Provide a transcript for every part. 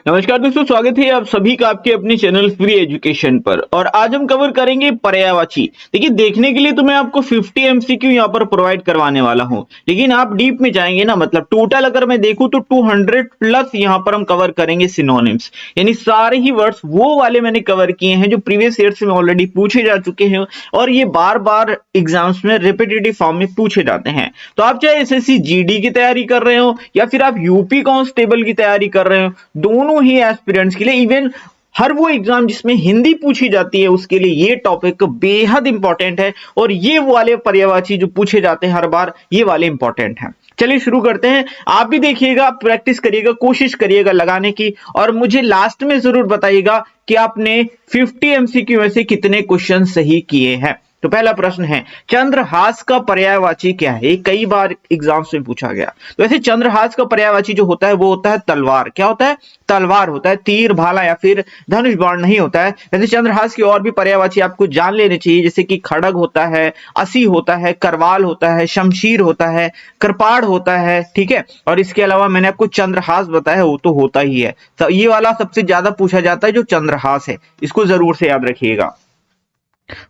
नमस्कार दोस्तों, स्वागत है आप सभी का आपके अपने चैनल फ्री एजुकेशन पर। और आज हम कवर करेंगे पर्यायवाची। देखिए, देखने के लिए तो मैं आपको 50 एमसीक्यू यहाँ पर प्रोवाइड करवाने वाला हूँ, लेकिन आप डीप में जाएंगे ना, मतलब टोटल अगर मैं देखूं तो 200 प्लस यहाँ पर हम कवर करेंगे सिनोनिम्स। यानी सारे ही वर्ड्स वो वाले मैंने कवर किए हैं जो प्रीवियस ईयर से ऑलरेडी पूछे जा चुके हैं और ये बार बार एग्जाम्स में रिपीटेटिव फॉर्म में पूछे जाते हैं। तो आप चाहे एसएससी जीडी की तैयारी कर रहे हो या फिर आप यूपी कांस्टेबल की तैयारी कर रहे हो, दोनों ही एस्पिरेंट्स के लिए, इवन हर वो एग्जाम जिसमें हिंदी पूछी जाती है उसके लिए ये टॉपिक बेहद इंपॉर्टेंट है। और ये वाले पर्यायवाची जो पूछे जाते हैं हर बार, ये वाले इंपॉर्टेंट हैं। चलिए शुरू करते हैं। आप भी देखिएगा, प्रैक्टिस करिएगा, कोशिश करिएगा लगाने की, और मुझे लास्ट में जरूर बताइएगा कि आपने 50 एमसीक्यू में से कितने क्वेश्चन सही किए हैं। तो पहला प्रश्न है, चंद्रहास का पर्यायवाची क्या है? कई बार एग्जाम्स में पूछा गया। तो वैसे चंद्रहास का पर्यायवाची जो होता है वो होता है तलवार। क्या होता है? तलवार होता है, तीर भाला या फिर धनुष बाण नहीं होता है। वैसे चंद्रहास की और भी पर्यायवाची आपको जान लेने चाहिए, जैसे कि खड़ग होता है, असी होता है, करवाल होता है, शमशीर होता है, कृपाण होता है, ठीक है। और इसके अलावा मैंने आपको चंद्रहास बताया, वो तो होता ही है। तो ये वाला सबसे ज्यादा पूछा जाता है जो चंद्रहास है, इसको जरूर से याद रखिएगा।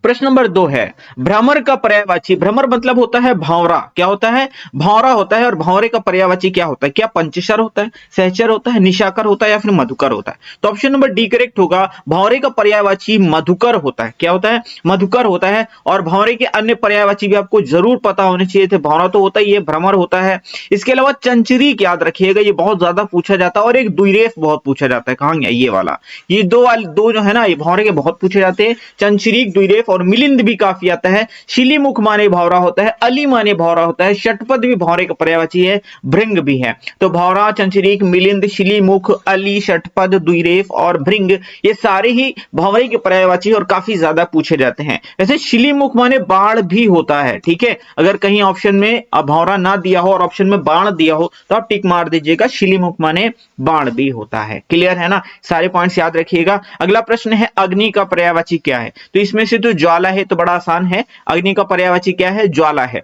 प्रश्न नंबर 2 है, भ्रमर का पर्यायवाची। भ्रमर मतलब होता है भौरा। क्या होता है? भौरा होता है। और भौरे का पर्यायवाची क्या होता है? क्या पंचशर होता है, सहचर होता है, निशाकर होता है या फिर मधुकर होता है? तो ऑप्शन नंबर डी करेक्ट होगा। भौरे का पर्यायवाची मधुकर होता है। क्या होता है? मधुकर होता है। और भौरे के अन्य पर्यायवाची भी आपको जरूर पता होने चाहिए थे। भौरा तो होता ही है, भ्रमर होता है। इसके अलावा चंचरीक याद रखिएगा, ये बहुत ज्यादा पूछा जाता है। और एक द्विरेफ बहुत पूछा जाता है। कहाँ गया ये वाला? ये दो जो है ना, ये भौरे के बहुत पूछे जाते हैं। चंचरीक, द्विरेफ और मिलिंद भी काफी आता है। शिलीमुख माने भौरा होता है, अली माने भौरा होता है, षटपद भी भौरे का पर्यायवाची है, भृंग भी है। तो भौरा, चंचरीक, मिलिंद, शिलीमुख, अली, षटपद, द्विरेफ और भृंग, ये सारे ही भौरे के पर्यायवाची और काफी ज्यादा पूछे जाते हैं। वैसे शिलीमुख माने बाण भी होता है, ठीक है। अगर कहीं ऑप्शन में भौरा ना दिया हो और ऑप्शन में बाण दिया हो तो आप टिक मार दीजिएगा, शिलीमुख माने बाण भी होता है। क्लियर है ना? सारे पॉइंट्स याद रखिएगा। अगला प्रश्न है, अग्नि का पर्यायवाची क्या है? तो इसमें से तो ज्वाला है, तो बड़ा आसान है। अग्नि का पर्यायवाची क्या है? ज्वाला है।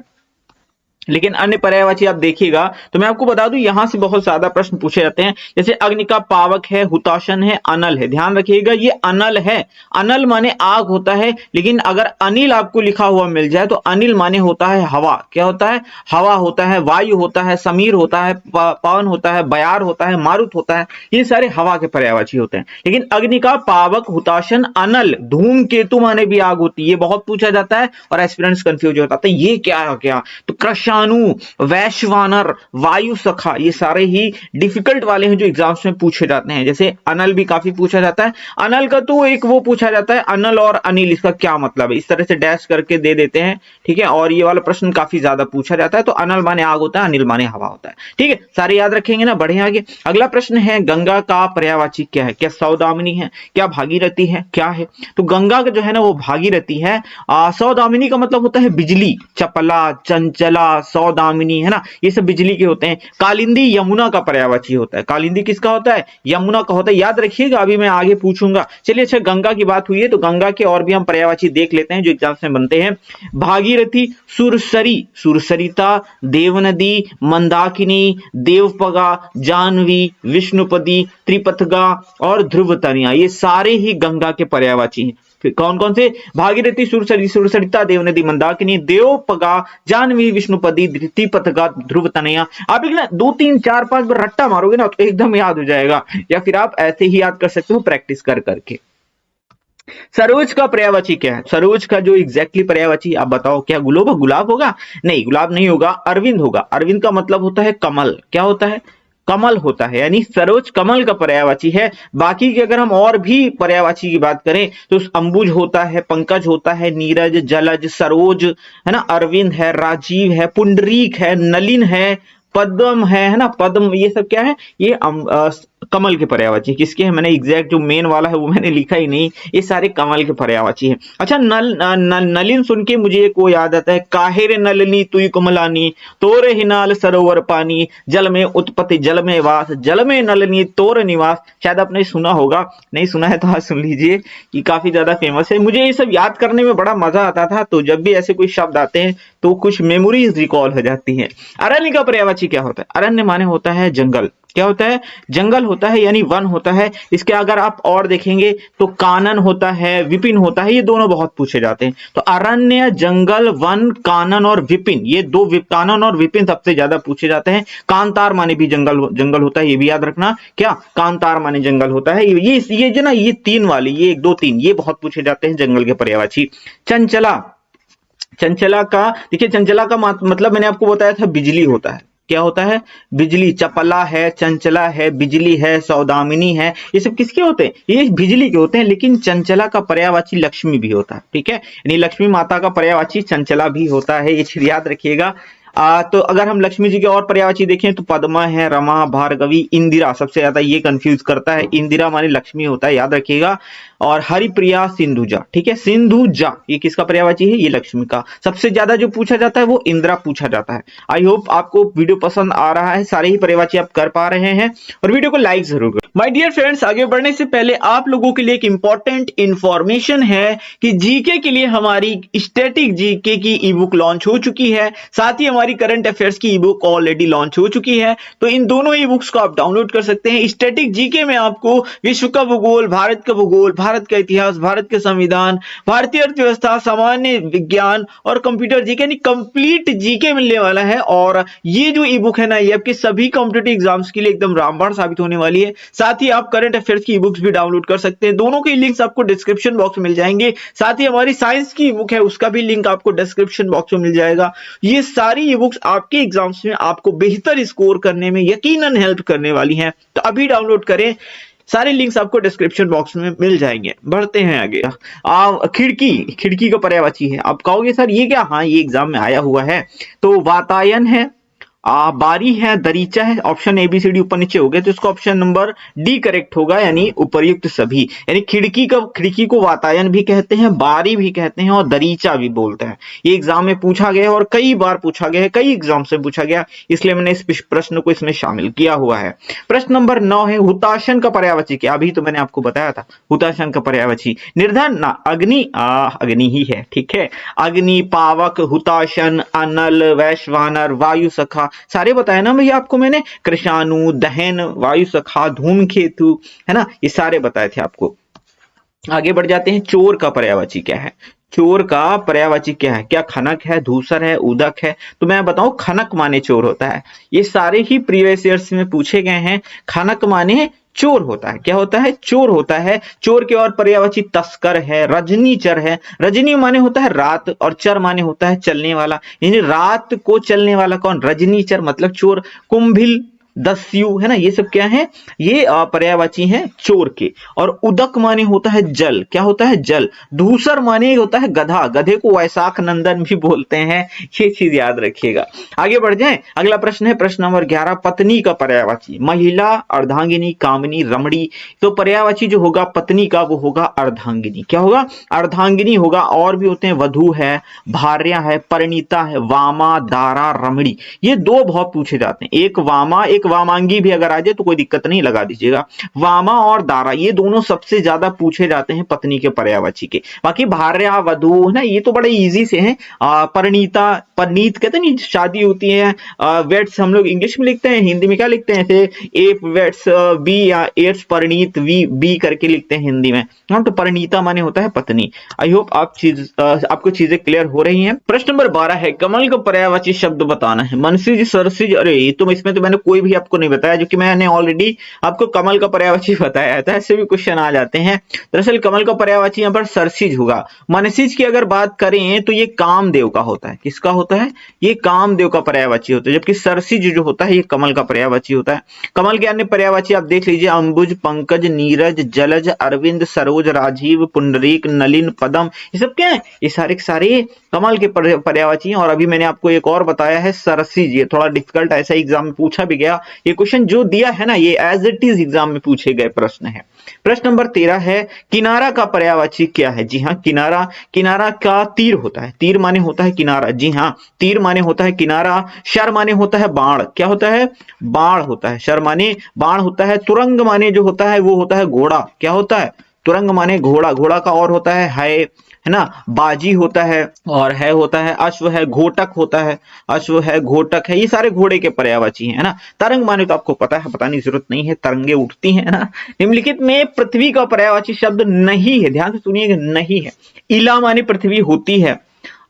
लेकिन अन्य पर्यायवाची आप देखिएगा तो मैं आपको बता दूं, यहां से बहुत ज्यादा प्रश्न पूछे जाते हैं। जैसे अग्नि का पावक है, हुताशन है, अनल है। ध्यान रखिएगा, ये अनल है। अनल माने आग होता है, लेकिन अगर अनिल आपको लिखा हुआ मिल जाए तो अनिल माने होता है हवा। क्या होता है? हवा होता है, वायु होता है, समीर होता है, पवन होता है, बयार होता है, मारुत होता है। ये सारे हवा के पर्यायवाची होते हैं। लेकिन अग्नि का पावक, हुताशन, अनल, धूमकेतु माने भी आग होती है, ये बहुत पूछा जाता है और एस्पिरेंट्स कंफ्यूज हो जाते हैं, ये क्या है क्या? तो कृष्णाणु, वैश्वानर, वायु सखा, ये सारे ही डिफिकल्ट वाले हैं जो एग्जाम्स में पूछे जाते हैं। जैसे अनल भी काफी पूछा जाता है। अनल का तो एक वो पूछा जाता है, अनल और अनिल इसका क्या मतलब है, इस तरह से डैश करके दे देते हैं, ठीक है। और ये वाला प्रश्न काफी ज्यादा पूछा जाता है। तो अनल माने आग होता है, अनिल माने हवा होता है, ठीक है। सारे याद रखेंगे ना? बढ़िया। आगे अगला प्रश्न है, गंगा का पर्यायवाची क्या है? क्या सौदामिनी है, क्या भागीरथी है, क्या है? तो गंगा का जो है ना वो भागीरथी है। सौदामिनी का मतलब होता है बिजली, चपला, चंचला, सौदामिनी, है ना, ये सब बिजली के होते हैं। कालिंदी यमुना का पर्यायवाची होता है। कालिंदी किसका होता है? यमुना का होता है। याद रखिएगा, अभी मैं आगे पूछूंगा। चलिए, अच्छा, गंगा की बात हुई है तो गंगा के और भी हम पर्यायवाची देख लेते हैं जो एग्जाम्स में बनते हैं। भागीरथी, सुरसरी, सुरसरिता, देवनदी, मंदाकिनी, देवपगा, जानवी, विष्णुपदी, त्रिपथगा और ध्रुवतनिया, ये सारे ही गंगा के पर्यायवाची हैं। फिर कौन कौन से? भागीरथी, सुरसरी, सुरसरिता, देवनदी, मंदाकिनी, देवपगा, जानवी, विष्णुपदी, त्रिपथगा, ध्रुवतनया। आप एक ना 2 3 4 5 बार रट्टा मारोगे ना तो एकदम याद हो जाएगा, या फिर आप ऐसे ही याद कर सकते हो प्रैक्टिस कर करके। सरोज का पर्यायवाची क्या है? सरोज का जो एग्जैक्टली पर्यायवाची आप बताओ, क्या गुलाब होगा? नहीं, गुलाब नहीं होगा, अरविंद होगा। अरविंद का मतलब होता है कमल। क्या होता है? कमल होता है। यानी सरोज कमल का पर्यायवाची है। बाकी के अगर हम और भी पर्यायवाची की बात करें तो अंबुज होता है, पंकज होता है, नीरज, जलज, सरोज, है ना, अरविंद है, राजीव है, पुंडरीक है, नलिन है, पद्म है ना, पद्म, ये सब क्या है? ये कमल के पर्यायवाची। किसके हैं? मैंने एग्जैक्ट जो मेन वाला है वो मैंने लिखा ही नहीं, ये सारे कमल के पर्यायवाची हैं। अच्छा, नलिन सुन के मुझे एक वो याद आता है, काहिर नलिनी तुई कमलानी, तोरे हिनाल सरोवर पानी, जल में उत्पत्ति जल में वास, जल में नलिनी तोर निवास। शायद आपने सुना होगा, नहीं सुना है तो आज सुन लीजिए, कि काफी ज्यादा फेमस है। मुझे ये सब याद करने में बड़ा मजा आता था, तो जब भी ऐसे कोई शब्द आते हैं तो कुछ मेमोरीज रिकॉल हो जाती हैं। अरण्य का पर्यायवाची क्या होता है? अरण्य माने होता है जंगल। क्या होता है? जंगल होता है यानी वन होता है। इसके अगर आप और देखेंगे तो कानन होता है, विपिन होता है, ये दोनों बहुत पूछे जाते हैं। तो अरण्य, जंगल, वन, कानन और विपिन, ये दो कानन और विपिन सबसे ज्यादा पूछे जाते हैं। कांतार माने भी जंगल जंगल होता है, ये भी याद रखना। क्या? कांतार माने जंगल होता है। ये जो ना, ये तीन वाले, ये 1 2 3 ये बहुत पूछे जाते हैं जंगल के पर्यायवाची। चंचला, चंचला का देखिए, चंचला का मतलब मैंने आपको बताया था बिजली होता है। क्या होता है? बिजली। चपला है, चंचला है, बिजली है, सौदामिनी है, ये सब किसके होते हैं? ये बिजली के होते हैं। लेकिन चंचला का पर्यायवाची लक्ष्मी भी होता है, ठीक है, यानी लक्ष्मी माता का पर्यायवाची चंचला भी होता है, ये चीज याद रखिएगा। तो अगर हम लक्ष्मी जी के और पर्यायवाची देखें तो पद्मा है, रमा, भार्गवी, इंदिरा, सबसे ज्यादा ये कंफ्यूज करता है। इंदिरा माने लक्ष्मी होता है, याद रखिएगा। और हरिप्रिया, सिंधुजा, ठीक है, सिंधुजा ये किसका पर्यायवाची है? ये लक्ष्मी का। सबसे ज्यादा जो पूछा जाता है वो इंदिरा पूछा जाता है। आई होप आपको वीडियो पसंद आ रहा है, सारे ही पर्यायवाची आप कर पा रहे हैं, और वीडियो को लाइक जरूर करें। माय डियर फ्रेंड्स, आगे बढ़ने से पहले आप लोगों के लिए एक इंपॉर्टेंट इंफॉर्मेशन है कि जीके के लिए हमारी स्टैटिक जीके की ई बुक लॉन्च हो चुकी है, साथ ही हमारी करंट अफेयर्स की ई बुक ऑलरेडी लॉन्च हो चुकी है। तो इन दोनों ई बुक्स को आप डाउनलोड कर सकते हैं। स्टैटिक जीके में आपको विश्व का भूगोल, भारत का भूगोल, भारत का इतिहास, भारत के संविधान, भारतीय अर्थव्यवस्था, सामान्य विज्ञान और कंप्यूटर जीके यानी कंप्लीट जीके मिलने वाला है। और ये जो ई बुक है ना, ये आपके सभी कॉम्पिटिटिव एग्जाम्स के लिए एकदम रामबाण साबित होने वाली है। साथ ही आप करंट अफेयर्स की ई बुक्स भी डाउनलोड कर सकते हैं, दोनों के लिंक्स आपको डिस्क्रिप्शन बॉक्स में मिल जाएंगे। साथ ही हमारी साइंस की ई बुक है, उसका भी लिंक आपको डिस्क्रिप्शन बॉक्स में मिल जाएगा। ये सारी ई बुक्स आपके एग्जाम्स में आपको बेहतर स्कोर करने में यकीनन हेल्प करने वाली हैं। तो अभी डाउनलोड करें, सारे लिंक्स आपको डिस्क्रिप्शन बॉक्स में मिल जाएंगे। बढ़ते हैं आगे। खिड़की का पर्यायवाची है। आप कहोगे सर ये क्या? हाँ, ये एग्जाम में आया हुआ है। तो वातायन है, बारी है, दरीचा है, ऑप्शन ABCD ऊपर नीचे हो गए, तो इसका ऑप्शन नंबर डी करेक्ट होगा, यानी उपर्युक्त सभी। यानी खिड़की को वातायन भी कहते हैं, बारी भी कहते हैं और दरीचा भी बोलते हैं। ये एग्जाम में पूछा गया है और कई बार पूछा गया है, कई एग्जाम से पूछा गया, इसलिए मैंने इस प्रश्न को इसमें शामिल किया हुआ है। प्रश्न नंबर 9 है, हुताशन का पर्यायवाची क्या? अभी तो मैंने आपको बताया था हुताशन का पर्यायवाची। निर्धन ना, अग्नि ही है, ठीक है। अग्नि, पावक, हुताशन, अनल, वैश्वानर, वायु सखा, सारे बताए ना भैया आपको मैंने। कृषाणु, दहन, वायु सखा, धूमकेतु, है ना, ये सारे बताए थे आपको। आगे बढ़ जाते हैं। चोर का पर्यायवाची क्या है? चोर का पर्यायवाची क्या है? क्या खनक है, धूसर है, उदक है? तो मैं बताऊं, खनक माने चोर होता है। ये सारे ही प्रीवियस ईयर्स में पूछे गए हैं। खनक माने चोर होता है। क्या होता है? चोर होता है। चोर के और पर्यायवाची तस्कर है, रजनीचर है। रजनी माने होता है रात और चर माने होता है चलने वाला, यानी रात को चलने वाला कौन? रजनीचर मतलब चोर। कुंभिल, दस्यु, है ना, ये सब क्या है? ये पर्यायवाची हैं चोर के। और उदक माने होता है जल। क्या होता है? जल। धूसर माने होता है गधा, गधे को वैशाख नंदन भी बोलते हैं, ये चीज याद रखिएगा। आगे बढ़ जाएं। अगला प्रश्न है प्रश्न नंबर 11, पत्नी का पर्यायवाची। महिला, अर्धांगिनी, कामिनी, रमणी। तो पर्यायवाची जो होगा पत्नी का वो होगा अर्धांगिनी। क्या होगा? अर्धांगिनी होगा। और भी होते हैं, वधु है, भार्या है, परिणीता है, वामा, दारा, रमणी। ये दो बहुत पूछे जाते हैं। एक वामा, एक वामांगी भी अगर आ जाए तो कोई दिक्कत नहीं, लगा दीजिएगा। वामा और दारा ये दोनों सबसे ज्यादा पूछे जाते हैं पत्नी के पर्यायवाची के। बाकी भार्या, वधु, है ना, ये तो बड़े इजी से हैं। परिणीता, परिणीत कहते हैं, शादी होती है। वेट्स हम लोग इंग्लिश में लिखते हैं, हिंदी में क्या लिखते हैं? ऐसे ए वेट्स बी या एट्स परिणीत वी बी करके लिखते हैं हिंदी में। हाँ, तो परिणीता माने होता है पत्नी। आई होप आपको चीजें क्लियर हो रही हैं। प्रश्न नंबर 12 है, कमल का पर्यायवाची शब्द बताना है। मनसिज, सरसिज, अरे ये तो इसमें तो मैंने कोई भी आपको नहीं बताया, जो कि मैंने ऑलरेडी आपको कमल का पर्यायवाची बताया था। ऐसे भी क्वेश्चन आ जाते हैं। दरअसल कमल का पर्यायवाची यहाँ पर सरसिज होगा। मनसिज की अगर बात करें तो ये कामदेव का होता है। किसका होता है? ये कामदेव का पर्यायवाची होता है। जबकि सरसिज जो होता है ये कमल का पर्यायवाची होता है। कमल के अन्य पर्यायवाची आप देख लीजिए, अंबुज, पंकज, नीरज, जलज, अरविंद, सरोज, राजीव, पुंडरीक, नलिन, पदम, ये सब क्या है? ये सारे सारे कमल के पर्यायवाची हैं। और अभी मैंने आपको एक और बताया है सरसिज, ये थोड़ा डिफिकल्ट ऐसा एग्जाम में पूछा भी गया। ये क्वेश्चन जो दिया है ना, ये एज इट इज एग्जाम में पूछे गए प्रश्न है। प्रश्न नंबर 13 है, किनारा का पर्यायवाची क्या है? जी हाँ, किनारा का तीर होता है। तीर माने होता है किनारा। जी हाँ, तीर माने होता है किनारा। शर माने होता है बाण। क्या होता है? बाण होता है। शर माने बाण होता है। तुरंग माने जो होता है वो होता है घोड़ा। क्या होता है? तुरंग माने घोड़ा, घोड़ा का और होता है ना, बाजी होता है, और है होता है अश्व है, घोटक होता है, अश्व है, घोटक है, ये सारे घोड़े के पर्यायवाची है ना। तरंग माने तो आपको पता है, बताने की जरूरत नहीं है, तरंगे उठती हैं ना। निम्नलिखित में पृथ्वी का पर्यायवाची शब्द नहीं है, ध्यान से सुनिएगा, नहीं है। इला माने पृथ्वी होती है,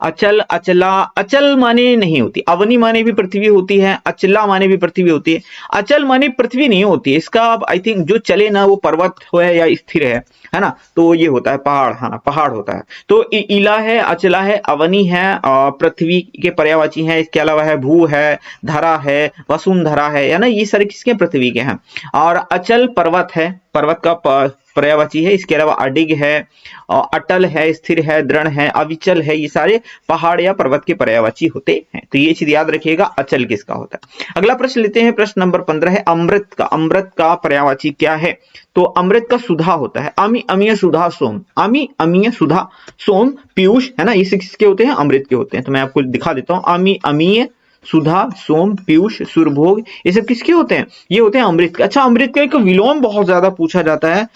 अचल, अचला, अचल माने नहीं होती, अवनी माने भी पृथ्वी होती है, अचला माने भी पृथ्वी होती है, अचल माने पृथ्वी नहीं होती है। इसका आई थिंक जो चले ना वो पर्वत है या स्थिर है ना, तो ये होता है पहाड़, हाँ पहाड़ होता है। तो इला है, अचला है, अवनी है, पृथ्वी के पर्यायवाची है। इसके अलावा है भू है, धरा है, वसुंधरा है ना, ये सारे किसके, पृथ्वी के हैं। और अचल पर्वत है, पर्वत का पर्यायवाची है। इसके अलावा अडिग है, अटल है, स्थिर है, दृढ़ है, अविचल है, ये सारे पहाड़ या पर्वत के पर्यायवाची होते हैं। तो ये चीज याद रखिएगा, अचल किसका होता है। अगला प्रश्न लेते हैं, प्रश्न नंबर 15 है अमृत का। अमृत का पर्यायवाची क्या है? तो अमृत का सुधा होता है, अमी, अमीय, सुधा, सोम, अमी, अमीय, सुधा, सोम, पीयूष, है ना, ये किसके होते हैं? अमृत के होते हैं। तो मैं आपको दिखा देता हूं, अमी, अमीय, सुधा, सोम, पीयूष, सुरभोग, ये सब किसके होते हैं? ये होते हैं अमृत के। अच्छा, अमृत का एक विलोम बहुत ज्यादा पूछा जाता है,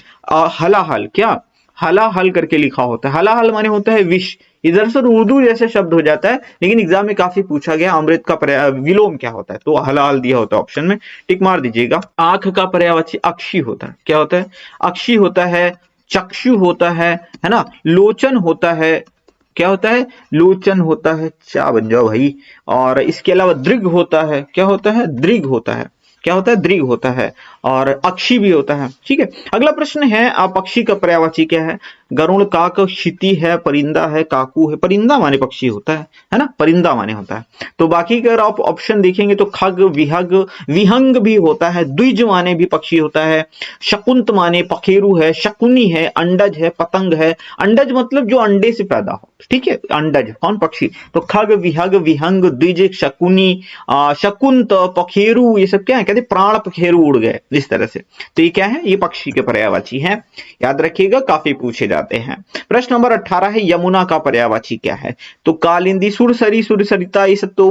हलाहल, क्या हलाहल करके लिखा होता है। हलाहल माने होता है विष, इधर से उर्दू जैसे शब्द हो जाता है, लेकिन एग्जाम में काफी पूछा गया अमृत का विलोम क्या होता है, तो हलाहल दिया होता है ऑप्शन में, टिक मार दीजिएगा। आंख का पर्यायवाची अक्षी होता है, क्या होता है? अक्षी होता है, चक्षु होता है ना, लोचन होता है, क्या होता है? लोचन होता है, क्या बन जाओ भाई। और इसके अलावा दृग होता है, क्या होता है? दृग होता है, क्या होता है? दृग होता है, और अक्षी भी होता है। ठीक है, अगला प्रश्न है, पक्षी का पर्यायवाची क्या है? गरुड़, काक, क्षिति है, परिंदा है, काकू है। परिंदा माने पक्षी होता है ना, परिंदा माने होता है। तो बाकी अगर आप ऑप्शन देखेंगे तो खग, विहग, विहंग भी होता है, द्विज माने भी पक्षी होता है, शकुंत माने पखेरु है, शकुनी है, अंडज है, पतंग है। अंडज मतलब जो अंडे से पैदा हो, ठीक है, अंडज कौन? पक्षी। तो खग, विहग, विहंग, द्विज, शकुनी, शकुंत, पखेरु, ये सब क्या है? कहते प्राण पखेरु उड़ गए, इस तरह से। तो ये क्या है? ये पक्षी के पर्यायवाची है, याद रखिएगा, काफी पूछे जाते हैं। प्रश्न नंबर 18 है यमुना का पर्यायवाची क्या है? तो कालिंदी, सुरसरी, सुरसरिता, ये सब तो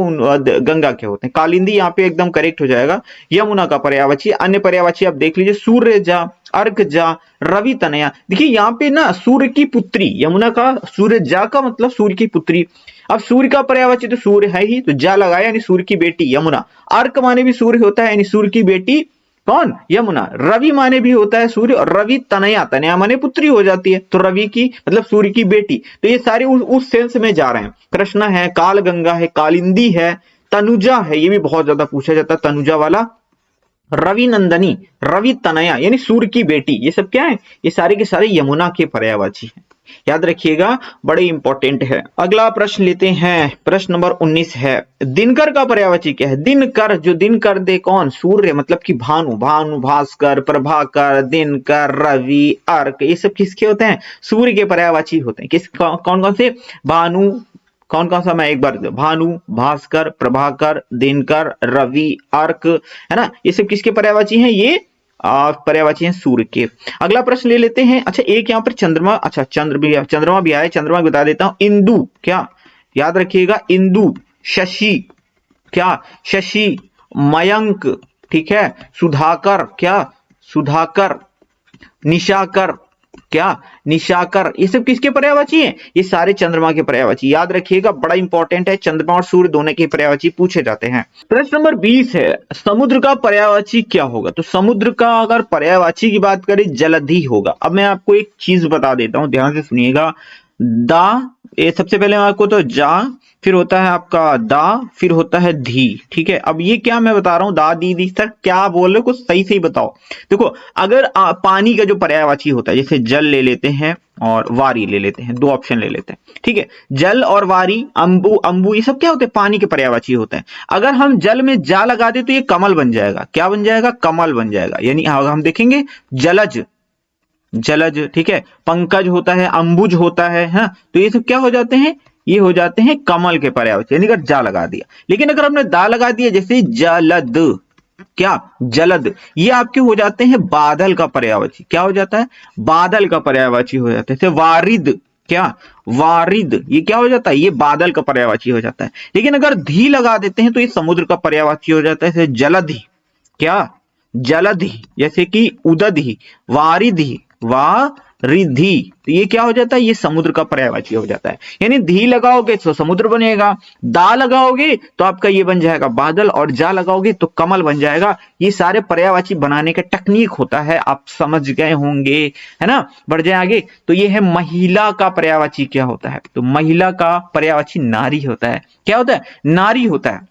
गंगा के होते हैं। कालिंदी यहाँ पे एकदम करेक्ट हो जाएगा। यमुना का पर्यायवाची, अन्य पर्यायवाची आप देख लीजिए, सूर्य जा, अर्क जा, रवि तनया। देखिए यहाँ पे ना सूर्य की पुत्री, यमुना का सूर्य जा का मतलब सूर्य की पुत्री। अब सूर्य का पर्यायवाची तो सूर्य है ही, तो जा लगाया यानी सूर्य की बेटी यमुना। अर्क माने भी सूर्य होता है, यानी सूर्य की बेटी कौन? यमुना। रवि माने भी होता है सूर्य, और रवि तनया, तनया माने पुत्री हो जाती है, तो रवि की मतलब सूर्य की बेटी। तो ये सारे उस सेंस में जा रहे हैं। कृष्णा है, काल गंगा है, कालिंदी है, तनुजा है, ये भी बहुत ज्यादा पूछा जाता है, तनुजा वाला। रवि नंदनी, रवि तनया यानी सूर्य की बेटी, ये सब क्या है? ये सारे के सारे यमुना के पर्यायवाची हैं, याद रखिएगा, बड़े इंपॉर्टेंट है। अगला प्रश्न लेते हैं, प्रश्न नंबर 19 है दिनकर का पर्यायवाची क्या है? दिनकर, जो दिनकर दे कौन? सूर्य, मतलब कि भानु, भानु, भास्कर, प्रभाकर, दिनकर, रवि, अर्क, ये सब किसके होते हैं? सूर्य के पर्यायवाची होते हैं। किस कौन कौन से? भानु, कौन कौन सा? मैं एक बार, भानु, भास्कर, प्रभाकर, दिनकर, रवि, अर्क, है ना, ये सब किसके पर्यायवाची हैं? ये पर्यायवाची हैं सूर्य के। अगला प्रश्न ले लेते हैं। अच्छा, एक यहाँ पर चंद्रमा, अच्छा चंद्रमा भी आया, चंद्रमा बता देता हूं। इंदु, क्या याद रखिएगा? इंदु, शशि, क्या? शशि, मयंक, ठीक है, सुधाकर, क्या? सुधाकर, निशाकर, क्या? निशाकर, ये सब किसके पर्यायवाची हैं? ये सारे चंद्रमा के पर्यायवाची, याद रखिएगा, बड़ा इंपॉर्टेंट है। चंद्रमा और सूर्य दोनों के पर्यायवाची पूछे जाते हैं। प्रश्न नंबर 20 है समुद्र का पर्यायवाची क्या होगा? तो समुद्र का अगर पर्यायवाची की बात करें, जलधि होगा। अब मैं आपको एक चीज बता देता हूं, ध्यान से सुनिएगा। दा, ये सबसे पहले आपको तो जा, फिर होता है आपका दा, फिर होता है धी, ठीक है। अब ये क्या मैं बता रहा हूं, दा, दी, दी, सर क्या बोल रहे हो, कुछ सही से बताओ। देखो, अगर पानी का जो पर्यायवाची होता है, जैसे जल ले लेते हैं और वारी ले लेते हैं, दो ऑप्शन ले लेते हैं, ठीक है। जल और वारी, अंबु, अंबु, ये सब क्या होते हैं? पानी के पर्यायवाची होते हैं। अगर हम जल में जा लगा दे तो ये कमल बन जाएगा, क्या बन जाएगा? कमल बन जाएगा। यानी हम देखेंगे जलज, जलज, ठीक है, पंकज होता है, अंबुज होता है, हाँ, तो ये सब क्या हो जाते हैं? ये हो जाते हैं कमल के पर्यायवाची, यानी अगर जा लगा दिया। लेकिन अगर हमने दा लगा दिया, जैसे जलद, क्या? जलद, ये आपके हो जाते हैं बादल का पर्यायवाची, क्या हो जाता है? बादल का पर्यायवाची हो जाता है। जैसे वारिद, क्या? वारिद, ये क्या हो जाता है? ये बादल का पर्यायवाची हो जाता है। लेकिन अगर धी लगा देते हैं तो ये समुद्र का पर्यायवाची हो जाता है। जैसे जलधि, क्या? जलधि, जैसे कि उदधि, वारिधि, रिधि, तो ये क्या हो जाता है, ये समुद्र का पर्यायवाची हो जाता है। यानी धी लगाओगे तो समुद्र बनेगा, दा लगाओगे तो आपका ये बन जाएगा बादल, और जा लगाओगे तो कमल बन जाएगा। ये सारे पर्यायवाची बनाने का टेक्निक होता है, आप समझ गए होंगे, है ना। बढ़ जाए आगे, तो ये है महिला का पर्यायवाची क्या होता है, तो महिला का पर्यायवाची नारी होता है। क्या होता है, नारी होता है।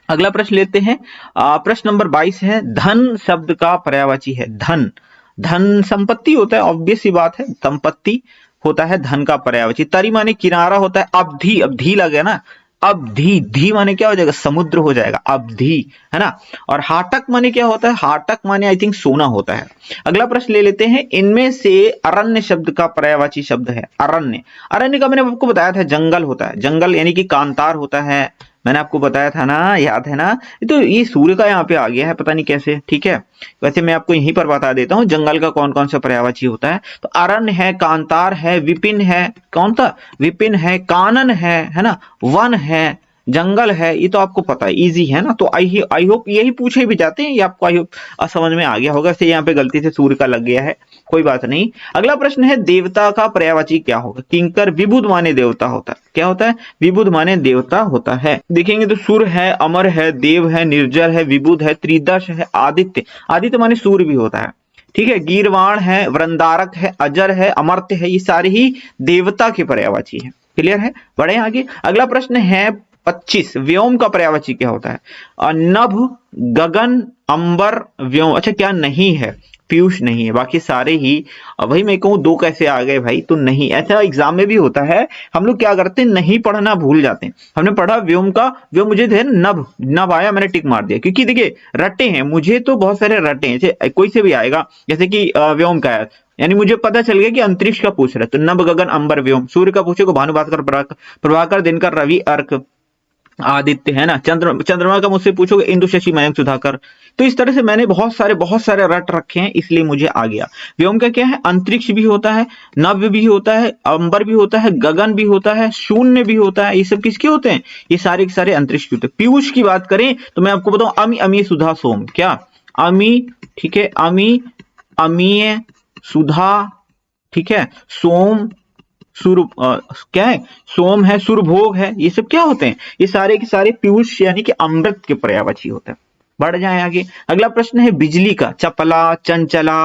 अगला प्रश्न लेते हैं, प्रश्न नंबर 22 है, धन शब्द का पर्यायवाची है धन। धन संपत्ति होता है, ऑब्वियस सी बात है, संपत्ति होता है धन का पर्यायवाची। तरी माने किनारा होता है, अवधि, अब धी लग गया ना, अवधि, धी माने क्या हो जाएगा, समुद्र हो जाएगा, अवधि, है ना। और हाटक माने क्या होता है, हाटक माने आई थिंक सोना होता है। अगला प्रश्न ले लेते हैं, इनमें से अरण्य शब्द का पर्यायवाची शब्द है अरण्य। अरण्य का मैंने आपको बताया था जंगल होता है, जंगल यानी कि कांतार होता है, मैंने आपको बताया था ना, याद है ना। तो ये सूर्य का यहाँ पे आ गया है, पता नहीं कैसे, ठीक है। वैसे मैं आपको यहीं पर बता देता हूँ जंगल का कौन कौन सा पर्यायवाची होता है। तो अरण्य है, कांतार है, विपिन है, कौन था, विपिन है, कानन है ना, वन है, जंगल है, ये तो आपको पता है, इजी है ना। तो आई होप यही पूछे भी जाते हैं, ये आपको आई होप समझ में आ गया होगा। से यहाँ पे गलती से सूर्य का लग गया है, कोई बात नहीं। अगला प्रश्न है, देवता का पर्यायवाची क्या होगा। किंकर विबुध माने देवता होता है, क्या होता है, विबुध माने देवता होता है। देखेंगे तो सूर्य है, अमर है, देव है, निर्जर है, विबुध है, त्रिदश है, आदित्य, आदित्य माने सूर्य भी होता है, ठीक है। गीरवाण है, वृंदारक है, अजर है, अमर्त्य है, ये सारे ही देवता के पर्यायवाची है। क्लियर है, बढ़े आगे। अगला प्रश्न है 25, व्योम का पर्यायवाची क्या होता है। नभ, गगन, अंबर, व्योम। अच्छा क्या नहीं है, पीयूष नहीं है, बाकी सारे ही। भाई मैं कहूँ दो कैसे आ गए भाई, तो नहीं, ऐसा एग्जाम में भी होता है। हम लोग क्या करते हैं, नहीं पढ़ना भूल जाते हैं। हमने पढ़ा व्योम का, व्योम मुझे थे नभ, नभ आया मैंने टिक मार दिया, क्योंकि देखिए रटे हैं मुझे तो बहुत सारे रटे हैं, जैसे कोई से भी आएगा, जैसे कि व्योम का है, यानी मुझे पता चल गया कि अंतरिक्ष का पूछ रहा है, तो नभ, गगन, अंबर, व्योम। सूर्य का पूछेगा भानु, भास्कर, प्रभाकर, दिनकर, रवि, अर्क, आदित्य, है ना। चंद्रमा का मुझसे पूछोगे, इंदु, शशि, मयंक, सुधाकर। तो इस तरह से मैंने बहुत सारे रट रखे हैं, इसलिए मुझे आ गया। व्योम का क्या है, अंतरिक्ष भी होता है, नभ भी होता है, अंबर भी होता है, गगन भी होता है, शून्य भी होता है। ये सब किसके होते हैं, ये सारे के सारे अंतरिक्ष के होते हैं। पीयूष की बात करें तो मैं आपको बताऊं, अमी, अमी, सुधा, सोम। क्या, अमी, ठीक है, अमी, अमीय, सुधा, ठीक है, सोम, सुर, क्या है, सोम है, सुरभोग है, ये सब क्या होते हैं, ये सारे के सारे पीयूष यानी कि अमृत के पर्यायवाची होते हैं। बढ़ जाए आगे। अगला प्रश्न है बिजली का, चपला, चंचला,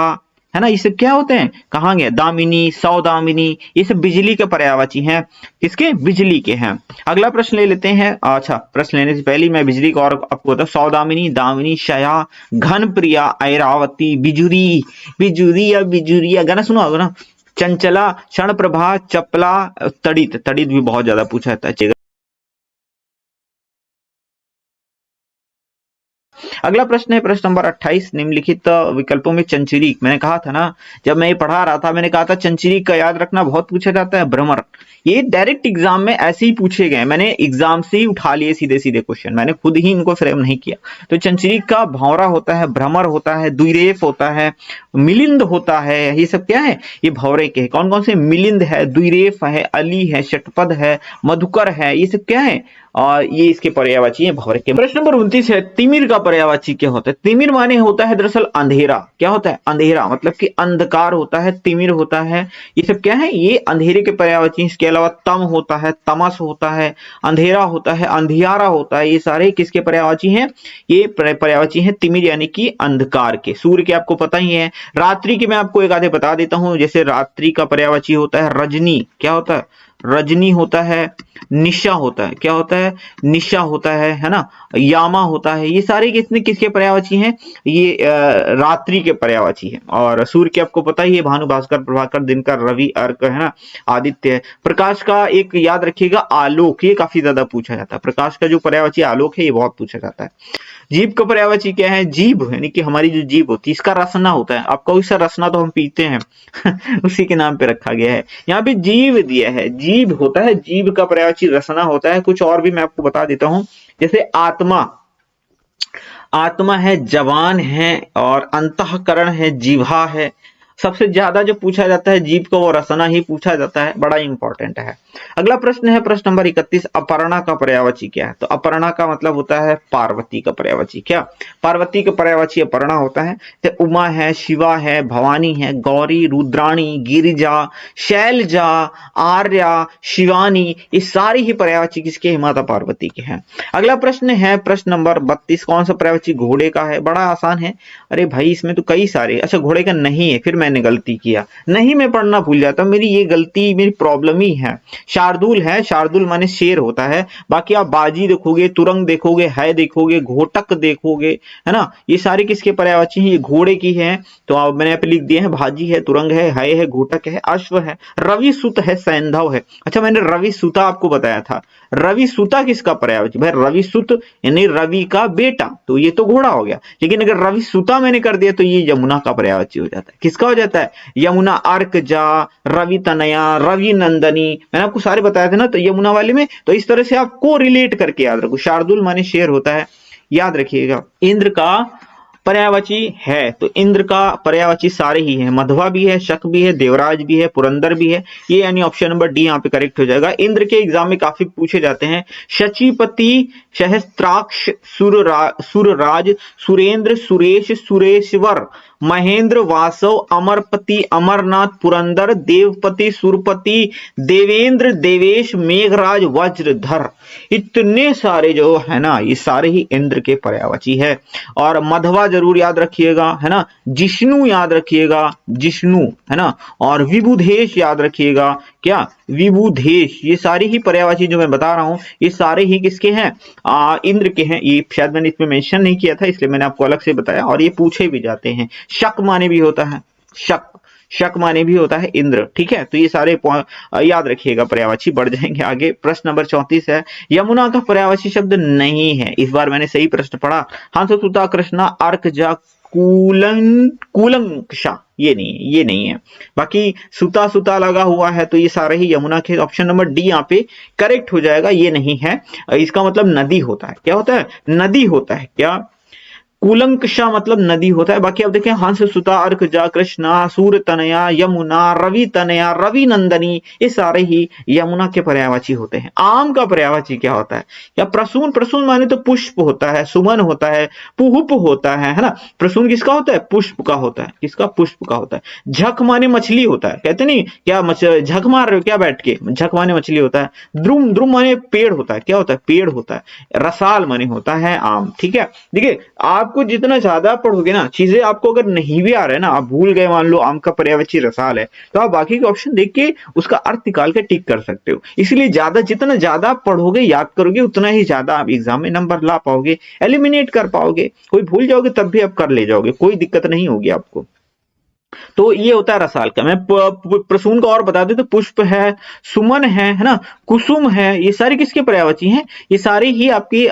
है ना, ये सब क्या होते हैं, कहाँ गया, दामिनी, सौदामिनी, ये सब बिजली के पर्यायवाची हैं, किसके, बिजली के हैं। अगला प्रश्न ले लेते हैं। अच्छा, प्रश्न लेने से पहले मैं बिजली का और आपको बता, सौदामिनी, दामिनी, शया, घन प्रिया, ऐरावती, बिजुरी, बिजुरी या बिजुरिया, गाना सुना होगा ना। चंचला, क्षण प्रभा, चपला, तड़ित, तड़ित भी बहुत ज्यादा पूछा जाता है। अगला प्रश्न है प्रश्न नंबर 28, निम्नलिखित विकल्पों में चंचरी, मैंने कहा था ना, जब मैं ये पढ़ा रहा था मैंने कहा था चंचरी का याद रखना बहुत पूछा जाता है। भ्रमर, ये डायरेक्ट एग्जाम में ऐसे ही पूछे गए, मैंने एग्जाम से ही उठा लिए सीधे सीधे क्वेश्चन, मैंने खुद ही इनको फ्रेम नहीं किया। तो चंचरी का भौरा होता है, भ्रमर होता है, द्विरेफ होता है, मिलिंद होता है, ये सब क्या है, ये भौरे के कौन कौन से, मिलिंद है, द्विरेफ है, अली है, षटपद है, मधुकर है, ये सब क्या है, और ये इसके पर्यायवाची है भौरे के। प्रश्न नंबर 29 है, तिमिर का पर्यायवाची क्या होता है। तिमिर माने होता है दरअसल अंधेरा, क्या होता है, अंधेरा, मतलब कि अंधकार होता है, तिमिर होता है, ये सब क्या है, ये अंधेरे के पर्यायवाची। इसके अलावा तम होता है, तमस होता है, अंधेरा होता है, अंधियारा होता है, ये सारे किसके पर्यायवाची हैं, ये पर्यायवाची हैं तिमिर यानी कि अंधकार के। सूर्य के आपको पता ही है। रात्रि के मैं आपको एक आधे बता देता हूं, जैसे रात्रि का पर्यायवाची होता है रजनी, क्या होता है, रजनी होता है, निशा होता है, क्या होता है, निशा होता है ना, यामा होता है, ये सारे कितने किसके पर्यायवाची हैं, ये रात्रि के पर्यायवाची है। और सूर्य के आपको पता ही है, भानु, भास्कर, प्रभाकर, दिनकर, रवि, अर्क, है ना, आदित्य है। प्रकाश का एक याद रखिएगा, आलोक, ये काफी ज्यादा पूछा जाता है, प्रकाश का जो पर्यायवाची आलोक है ये बहुत पूछा जाता है। जीभ का पर्यायवाची क्या है, जीभ यानी कि हमारी जो जीभ होती है, इसका रसना होता है, आपका उसका रसना तो हम पीते हैं उसी के नाम पे रखा गया है। यहाँ पे जीव दिया है, जीभ होता है, जीभ का पर्यायवाची रसना होता है। कुछ और भी मैं आपको बता देता हूं, जैसे आत्मा, आत्मा है, जवान है, और अंतःकरण है, जिह्वा है, सबसे ज्यादा जो पूछा जाता है जीव को वो रसना ही पूछा जाता है, बड़ा इंपॉर्टेंट है। अगला प्रश्न है प्रश्न नंबर 31, अपर्णा का पर्यायवाची क्या है? तो अपर्णा का मतलब होता है पार्वती का पर्यायवाची। क्या पार्वती का पर्यायवाची अपर्णा होता है? तो उमा है, शिवा है, भवानी है, गौरी, रुद्राणी, गिरिजा, शैलजा, आर्या, शिवानी, ये सारी ही पर्यायवाची किसके हैं? माता पार्वती के हैं। अगला प्रश्न है प्रश्न नंबर 32, कौन सा पर्यायवाची घोड़े का है? बड़ा आसान है। अरे भाई इसमें तो कई सारे, अच्छा घोड़े का नहीं है, फिर मैंने गलती किया, नहीं मैं पढ़ना भूल जाता, मेरी ये गलती, मेरी प्रॉब्लम ही है। शार्दुल है, शार्दुल माने शेर होता है। बाकी आप बाजी देखोगे, तुरंग देखोगे, है देखोगे, घोटक देखोगे, है ना, ये सारे किसके पर्यायवाची हैं? ये घोड़े की है। तो आप मैंने यहाँ पे लिख दिए हैं, भाजी है, तुरंग है, घोटक है, अश्व है, रवि सुत है, सैंधव है। अच्छा मैंने रवि सुता आपको बताया था, रवि सुता किसका पर्यायवाची? भाई रवि सुत यानी रवि का बेटा, तो ये तो घोड़ा हो गया। लेकिन अगर रवि सुता मैंने कर दिया तो ये यमुना का पर्यायवाची हो जाता है। किसका हो जाता है? यमुना, अर्क जा, रवि तनया, रवि नंदनी, मैंने आपको सारे बताए थे ना, तो यमुना वाले में। तो इस तरह से आपको रिलेट करके याद रखो। शार्दुल माने शेर होता है, याद रखिएगा। इंद्र का पर्यायवाची है, तो इंद्र का पर्यायवाची सारे ही है, मध्वा भी है, शक भी है, देवराज भी है, पुरंदर भी है। ये यानी ऑप्शन नंबर डी यहाँ पे करेक्ट हो जाएगा। इंद्र के एग्जाम में काफी पूछे जाते हैं। शचीपति, सहस्त्राक्ष, सुरराज, सुरेंद्र, सुरेश, सुरेश्वर, महेंद्र, वासव, अमरपति, अमरनाथ, पुरंदर, देवपति, सुरपति, देवेंद्र, देवेश, मेघराज, वज्रधर, इतने सारे जो है ना, ये सारे ही इंद्र के पर्यायवाची है। और मधवा जरूर याद रखिएगा, है ना, जिष्णु याद रखिएगा, जिष्णु, है ना, और विबुधेश याद रखिएगा। क्या विबुधेश, ये सारी ही पर्यायवाची जो मैं बता रहा हूं, ये सारे ही किसके हैं? इंद्र के हैं। ये शायद मैंने इसमें मेंशन नहीं किया था, इसलिए मैंने आपको अलग से बताया। और ये पूछे भी जाते हैं। शक माने भी होता है, शक माने भी होता है इंद्र, ठीक है। तो ये सारे याद रखिएगा पर्यायवाची। बढ़ जाएंगे आगे। प्रश्न नंबर 34 है, यमुना का पर्यायवाची शब्द नहीं है। इस बार मैंने सही प्रश्न पढ़ा। हंस, सुता, कृष्णा, अर्क, जा, कूलंकषा, ये नहीं है, ये नहीं है। बाकी सुता सुता लगा हुआ है, तो ये सारे ही यमुना के। ऑप्शन नंबर डी यहाँ पे करेक्ट हो जाएगा, ये नहीं है। इसका मतलब नदी होता है। क्या होता है? नदी होता है। क्या कूलंकषा मतलब नदी होता है। बाकी आप देखें, हंस, सुता, अर्क, जा, कृष्णा, सूर तनया, यमुना, रवि तनया, रवि नंदनी, ये सारे ही यमुना के पर्यायवाची होते हैं। आम का पर्यायवाची क्या होता है? या प्रसून, प्रसून माने तो पुष्प होता है, सुमन होता है, पुहुप होता है ना। प्रसून किसका होता है? पुष्प का होता है। किसका? पुष्प का होता है। झक माने मछली होता है, कहते नहीं क्या झक मार रहे हो क्या बैठ के? झक माने मछली होता है। द्रुम, द्रुम माने पेड़ होता है। क्या होता है? पेड़ होता है। रसाल माने होता है आम, ठीक है। देखिए आपको जितना ज्यादा पढ़ोगे ना चीजें, आपको अगर नहीं भी आ रहा है ना, आप भूल गए, मान लो आम का पर्यायवाची रसाल है, तो आप बाकी के ऑप्शन देख के उसका अर्थ निकाल के टिक कर सकते हो। इसलिए जितना ज्यादा पढ़ोगे, याद करोगे, उतना ही ज्यादा आप एग्जाम में नंबर ला पाओगे, एलिमिनेट कर पाओगे। कोई भूल जाओगे तब भी आप कर ले जाओगे, कोई दिक्कत नहीं होगी आपको। तो ये होता है रसाल का। मैं प्रसून का और बता दूं तो पुष्प है, सुमन है ना, कुसुम है, ये सारी किसके पर्यायवाची हैं? ये सारी ही आपकी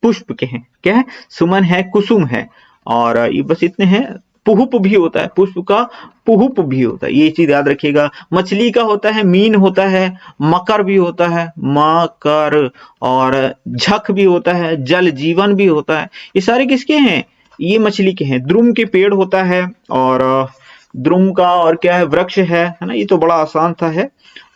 पुष्प के हैं। क्या है? सुमन है, कुसुम है, और ये बस इतने हैं। पुहुप भी होता है, पुष्प का पुहुप भी होता है, ये चीज याद रखिएगा। मछली का होता है, मीन होता है, मकर भी होता है, मकर, और झक भी होता है, जल जीवन भी होता है। ये सारे किसके हैं? ये मछली के हैं। द्रुम के पेड़ होता है, और द्रुम का और क्या है? वृक्ष है ना। ये तो बड़ा आसान सा है,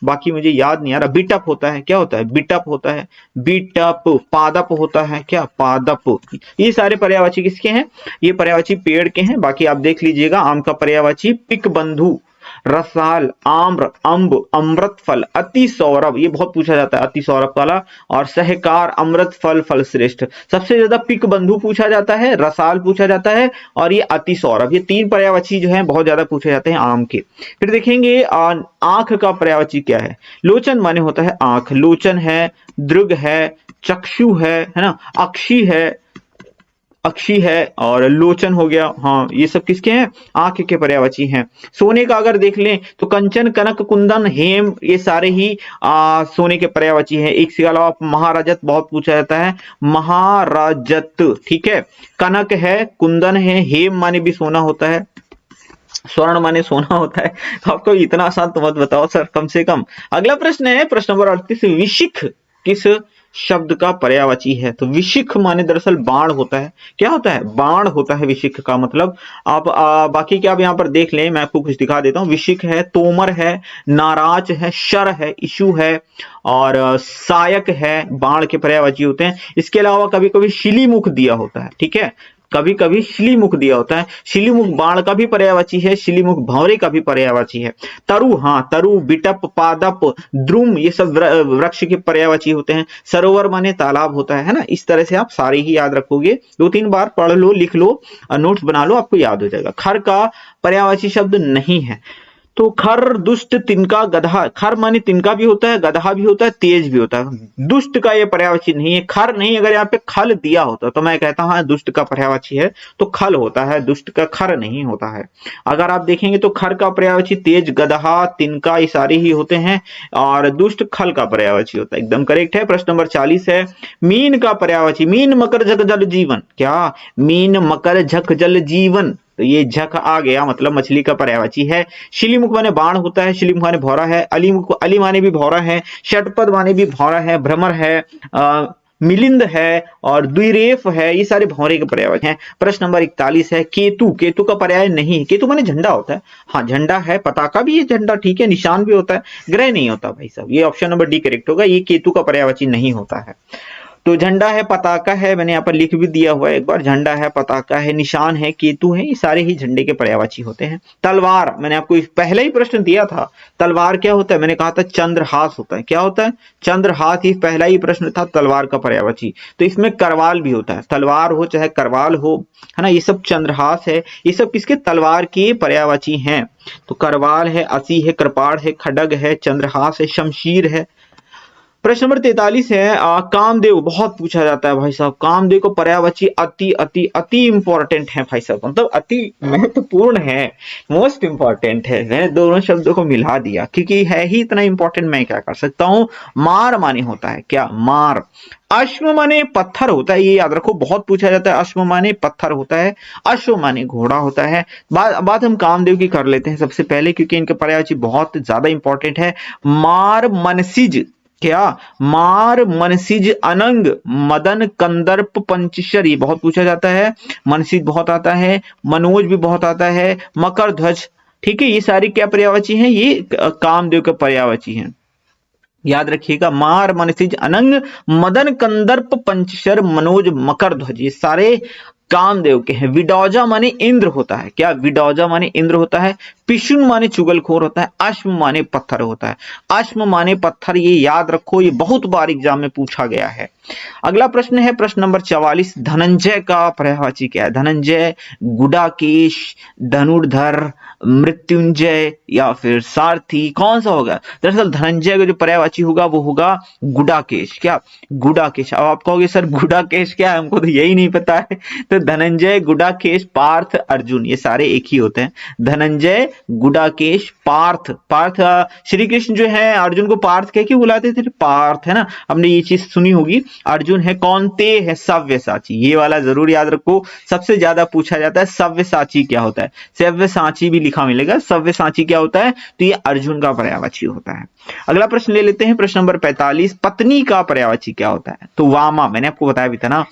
बाकी मुझे याद नहीं आ रहा। बिटप होता है। क्या होता है? बिटप होता है। बिटप, पादप होता है। क्या? पादप। ये सारे पर्यायवाची किसके हैं? ये पर्यायवाची पेड़ के हैं। बाकी आप देख लीजिएगा, आम का पर्यायवाची पिक बंधु, रसाल, आम्र, अंब, अमृत फल, अति सौरभ, ये बहुत पूछा जाता है, अति सौरभ वाला, और सहकार, अमृत फल, फल श्रेष्ठ। सबसे ज्यादा पिक बंधु पूछा जाता है, रसाल पूछा जाता है, और ये अति सौरभ। ये तीन पर्यायवाची जो है बहुत ज्यादा पूछे जाते हैं आम के। फिर देखेंगे आंख का पर्यायवाची क्या है? लोचन माने होता है आंख। लोचन है, दृग है, चक्षु है ना, अक्षी है, और लोचन हो गया। हाँ, ये सब किसके हैं? आंख के पर्यायवाची हैं। सोने का अगर देख लें तो कंचन, कनक, कुंदन, हेम, ये सारे ही सोने के पर्यायवाची हैं। इसके अलावा महाराजत बहुत पूछा जाता है, महाराजत, ठीक है। कनक है, कुंदन है, हेम माने भी सोना होता है, स्वर्ण माने सोना होता है। तो आपको इतना आसान तो मत बताओ सर, कम से कम। अगला प्रश्न है प्रश्न नंबर 38, विशिख किस शब्द का पर्यायवाची है। तो विशिख माने दरअसल बाण होता है। क्या होता है? बाण होता है विशिख का मतलब। आप बाकी क्या आप यहाँ पर देख लें, मैं आपको कुछ दिखा देता हूँ। विशिख है, तोमर है, नाराज है, शर है, इशु है और सायक है, बाण के पर्यायवाची होते हैं। इसके अलावा कभी कभी शिलीमुख दिया होता है, ठीक है, कभी कभी शिलीमुख दिया होता है। शिलीमुख बाण का भी पर्यायवाची है, शिलीमुख भंवरे का भी पर्यायवाची है। तरु, हाँ, तरु, बिटप, पादप, द्रुम, ये सब वृक्ष के पर्यायवाची होते हैं। सरोवर माने तालाब होता है ना। इस तरह से आप सारे ही याद रखोगे, 2-3 बार पढ़ लो, लिख लो, नोट्स बना लो, आपको याद हो जाएगा। खर का पर्यायवाची शब्द नहीं है। तो खर, दुष्ट, तिनका, गधा। खर माने तिनका भी होता है, गधा भी होता है, तेज भी होता है। दुष्ट का ये पर्यायवाची नहीं है। खर नहीं, अगर यहाँ पे खल दिया होता तो मैं कहता हूं हाँ दुष्ट का पर्यायवाची है, तो खल होता है, दुष्ट का खर नहीं होता है। अगर आप देखेंगे तो खर का पर्यायवाची तेज, गधा, तिनका, ये सारे ही होते हैं और दुष्ट खल का पर्यायवाची होता है। एकदम करेक्ट है। प्रश्न नंबर 40 है, मीन का पर्यायवाची। मीन, मकर, झक, जल, जीवन। क्या? मीन, मकर, झक, जल, जीवन। तो ये झक आ गया, मतलब मछली का पर्यायवाची है। शिलीमुख माने बाण होता है, शिलीमुख माने भौरा है, अलीमुख, अली माने भी भौरा है, षटपद माने भी भौरा है, भ्रमर है, मिलिंद है और द्विरेफ है, ये सारे भौरे के पर्यायवाची हैं। प्रश्न नंबर 41 है, केतु। केतु का पर्याय नहीं है। केतु माने झंडा होता है, हाँ झंडा है, पताका भी है, झंडा ठीक है, निशान भी होता है, ग्रह नहीं होता भाई साहब। ये ऑप्शन नंबर डी करेक्ट होगा, ये केतु का पर्यायवाची नहीं होता है। तो झंडा है, पताका है, मैंने यहाँ पर लिख भी दिया हुआ है एक बार, झंडा है, पताका है, निशान है, केतु है, ये सारे ही झंडे के पर्यायवाची होते हैं। तलवार, मैंने आपको पहले ही प्रश्न दिया था, तलवार क्या होता है? मैंने कहा था चंद्रहास होता है। क्या होता है? चंद्रहास, ये पहला ही प्रश्न था तलवार का पर्यायवाची। तो इसमें करवाल भी होता है, तलवार हो चाहे करवाल हो, है ना, ये सब चंद्रहास है, ये सब किसके? तलवार के पर्यायवाची हैं। तो करवाल है, असी है, कृपाण है, खड्ग है, चंद्रहास है, शमशीर है। प्रश्न नंबर 43 है, कामदेव। बहुत पूछा जाता है भाई साहब, कामदेव को पर्यायवाची अति अति अति इंपॉर्टेंट है भाई साहब, मतलब अति महत्वपूर्ण है, मोस्ट इंपॉर्टेंट है। मैंने दोनों शब्दों को मिला दिया क्योंकि है ही इतना इंपॉर्टेंट, मैं क्या कर सकता हूं। मार माने होता है, क्या? मार। अश्व माने पत्थर होता है, ये याद रखो, बहुत पूछा जाता है। अश्व माने पत्थर होता है, अश्व माने घोड़ा होता है। बात हम कामदेव की कर लेते हैं सबसे पहले, क्योंकि इनके पर्यायवाची बहुत ज्यादा इंपॉर्टेंट है। मार, मनसिज। क्या? मार, मनसिज, अनंग, मदन, कंदर्प, पंचशर, ये बहुत पूछा जाता है। मनसिज बहुत आता है, मनोज भी बहुत आता है, मकर ध्वज, ठीक है, ये सारी क्या पर्यायवाची हैं? ये कामदेव के पर्यायवाची हैं। याद रखिएगा, मार, मनसिज, अनंग, मदन, कंदर्प, पंचशर, मनोज, मकर ध्वज, ये सारे कामदेव के हैं। विडौजा माने इंद्र होता है। क्या? विडौजा माने इंद्र होता है। पिशुन माने चुगलखोर होता है। अश्व माने पत्थर होता है। अश्व माने पत्थर, ये याद रखो, ये बहुत बार एग्जाम में पूछा गया है। अगला प्रश्न है प्रश्न नंबर 44, धनंजय का पर्यायवाची क्या है? धनंजय, गुडाकेश, धनुर्धर, मृत्युंजय या फिर सारथी, कौन सा होगा? दरअसल धनंजय का जो पर्यायवाची होगा वो होगा गुडाकेश। क्या? गुडाकेश। अब आप कहोगे सर गुडाकेश क्या है, हमको तो यही नहीं पता है। तो धनंजय, गुडाकेश, पार्थ, अर्जुन, ये सारे एक ही होते हैं। धनंजय, गुडाकेश, पार्थ। पार्थ, श्री कृष्ण जो है अर्जुन को पार्थ कह के बुलाते थे, पार्थ, है ना, हमने ये चीज सुनी होगी। अर्जुन है, कौनते है, सव्यसाची, ये वाला जरूर याद रखो, सबसे ज्यादा पूछा जाता है। सव्यसाची क्या होता है? सव्यसाची भी लिखा मिलेगा, सव्यसाची क्या होता है? तो ये अर्जुन का पर्यायवाची होता है। अगला प्रश्न ले लेते हैं, प्रश्न नंबर 45, पत्नी का पर्यायवाची क्या होता है? तो वामा, मैंने आपको बताया भी था ना,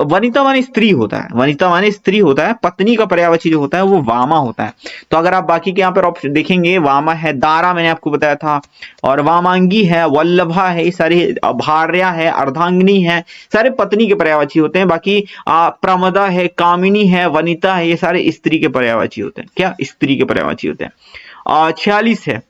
वनिता माने स्त्री होता है, वनिता माने स्त्री होता है, पत्नी का पर्यायवाची जो होता है वो वामा होता है। तो अगर आप बाकी के यहाँ पर ऑप्शन देखेंगे, वामा है, दारा मैंने आपको बताया था, और वामांगी है, वल्लभा है, ये सारे, भार्या है, अर्धांगिनी है, सारे पत्नी के पर्यायवाची होते हैं। बाकी प्रमदा है, कामिनी है, वनिता है, ये सारे स्त्री के पर्यायवाची होते हैं। क्या? स्त्री के पर्यायवाची होते हैं। 46 है,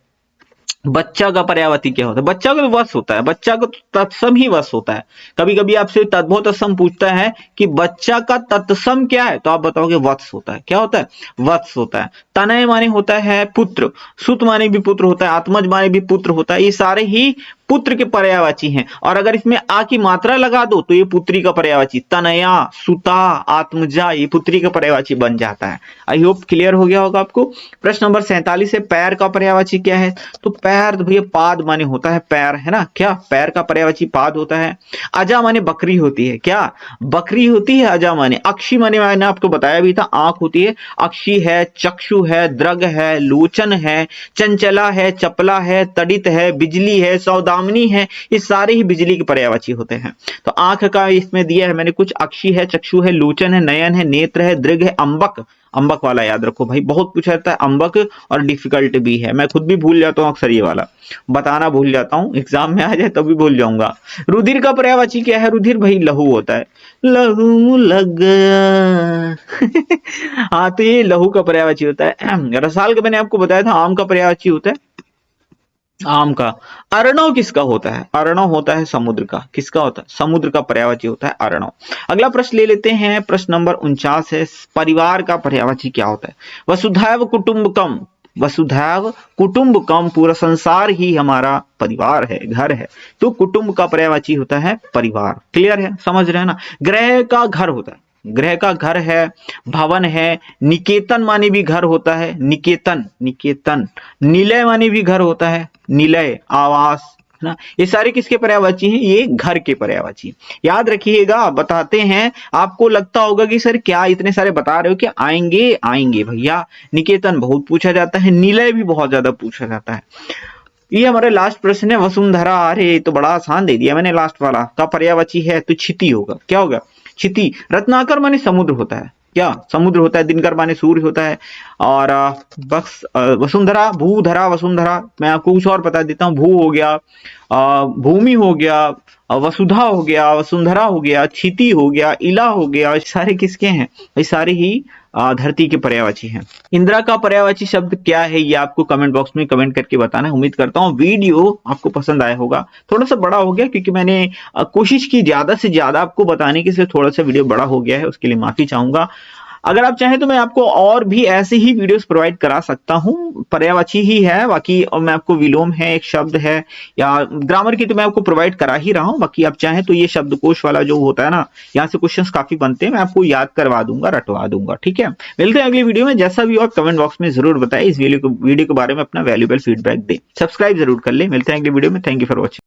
बच्चा का पर्यायवाची क्या होता है? बच्चा का तो वश होता है, बच्चा का तो तत्सम ही वश होता है। कभी कभी आपसे तद्भव तत्सम पूछता है कि बच्चा का तत्सम क्या है, तो आप बताओगे वत्स होता है। क्या होता है? वत्स होता है। तनय माने होता है पुत्र, सुत माने भी पुत्र होता है, आत्मज माने भी पुत्र होता है, ये सारे ही पुत्र के पर्यायवाची हैं। और अगर इसमें आ की मात्रा लगा दो तो ये पुत्री का पर्यायवाची, तनया, सुता, आत्मजा, ये पुत्री का पर्यायवाची बन जाता है। आई होप क्लियर हो गया होगा आपको। प्रश्न नंबर 47 है, पैर का पर्यायवाची क्या है? तो पैर, तो भैया पाद माने होता है पैर, है ना। क्या? पैर का पर्यायवाची पाद होता है। अजा माने बकरी होती है। क्या? बकरी होती है अजा माने। अक्षी माने मैंने आपको बताया भी था, आंख होती है। अक्षी है, चक्षु है, द्रग है, लोचन है, चंचला है, चपला है, तड़ित है, बिजली है, सौदा कामनी है, ये सारे ही बिजली के पर्यायवाची होते हैं। तो आंख का इसमें दिया है मैंने कुछ, अक्षी है, चक्षु है, लोचन है, नयन है, नेत्र है, दृग है, अंबक, अंबक वाला याद रखो भाई, बहुत पूछा जाता है अंबक, और डिफिकल्ट भी है, मैं खुद भी भूल जाता हूँ अक्सर, ये वाला बताना भूल जाता हूँ, एग्जाम में आ जाए तभी भूल जाऊंगा। रुधिर का पर्यायवाची क्या है? रुधिर भाई लहू होता है, लहू लग गया हाँ, तो ये लहू का पर्यायवाची होता है। रसाल का मैंने आपको बताया था आम का पर्यायवाची होता है आम का। अर्णव किसका होता है? अर्णव होता है समुद्र का। किसका होता है? समुद्र का पर्यायवाची होता है अर्णव। अगला प्रश्न ले लेते हैं, प्रश्न नंबर 49 है, परिवार का पर्यायवाची क्या होता है? वसुधैव कुटुंबकम, वसुधैव कुटुंबकम, पूरा संसार ही हमारा परिवार है, घर है, तो कुटुंब का पर्यायवाची होता है परिवार। क्लियर है, समझ रहे हैं ना? ग्रह का घर होता है, ग्रह का घर है, भवन है, निकेतन माने भी घर होता है, निकेतन, निकेतन, निलय माने भी घर होता है, निलय आवास, है ना? ये सारे किसके पर्यायवाची हैं? ये घर के पर्यायवाची। याद रखिएगा, बताते हैं, आपको लगता होगा कि सर क्या इतने सारे बता रहे हो, कि आएंगे आएंगे भैया। निकेतन बहुत पूछा जाता है, निलय भी बहुत ज्यादा पूछा जाता है। ये हमारा लास्ट प्रश्न है, वसुंधरा, अरे तो बड़ा आसान दे दिया मैंने, लास्ट वाला का पर्यायवाची है तो क्षिति होगा। क्या होगा? क्षिति। रत्नाकर माने समुद्र होता है, क्या समुद्र होता है, दिनकर माने सूर्य होता है, और बस वसुंधरा, भूधरा, वसुंधरा, मैं आपको कुछ और बता देता हूँ, भू हो गया, भूमि हो गया, वसुधा हो गया, वसुंधरा हो गया, क्षिति हो गया, इला हो गया, सारे किसके हैं? ये सारे ही धरती के पर्यायवाची हैं। इंदिरा का पर्यायवाची शब्द क्या है? ये आपको कमेंट बॉक्स में कमेंट करके बताना है। उम्मीद करता हूँ वीडियो आपको पसंद आया होगा। थोड़ा सा बड़ा हो गया क्योंकि मैंने कोशिश की ज्यादा से ज्यादा आपको बताने की, इसलिए थोड़ा सा वीडियो बड़ा हो गया है, उसके लिए माफी चाहूंगा। अगर आप चाहें तो मैं आपको और भी ऐसे ही वीडियोस प्रोवाइड करा सकता हूं, पर्यायवाची ही है बाकी, और मैं आपको विलोम है, एक शब्द है, या ग्रामर की तो मैं आपको प्रोवाइड करा ही रहा हूं। बाकी आप चाहें तो ये शब्दकोश वाला जो होता है ना, यहाँ से क्वेश्चंस काफी बनते हैं, मैं आपको याद करवा दूंगा, रटवा दूंगा। ठीक है, मिलते हैं अगली वीडियो में। जैसा भी हो आप कमेंट बॉक्स में जरूर बताएं, इस वीडियो के बारे में अपना वैल्यूएबल फीडबैक दें, सब्सक्राइब जरूर कर ले। मिलते हैं अगली वीडियो में। Thank you for watching.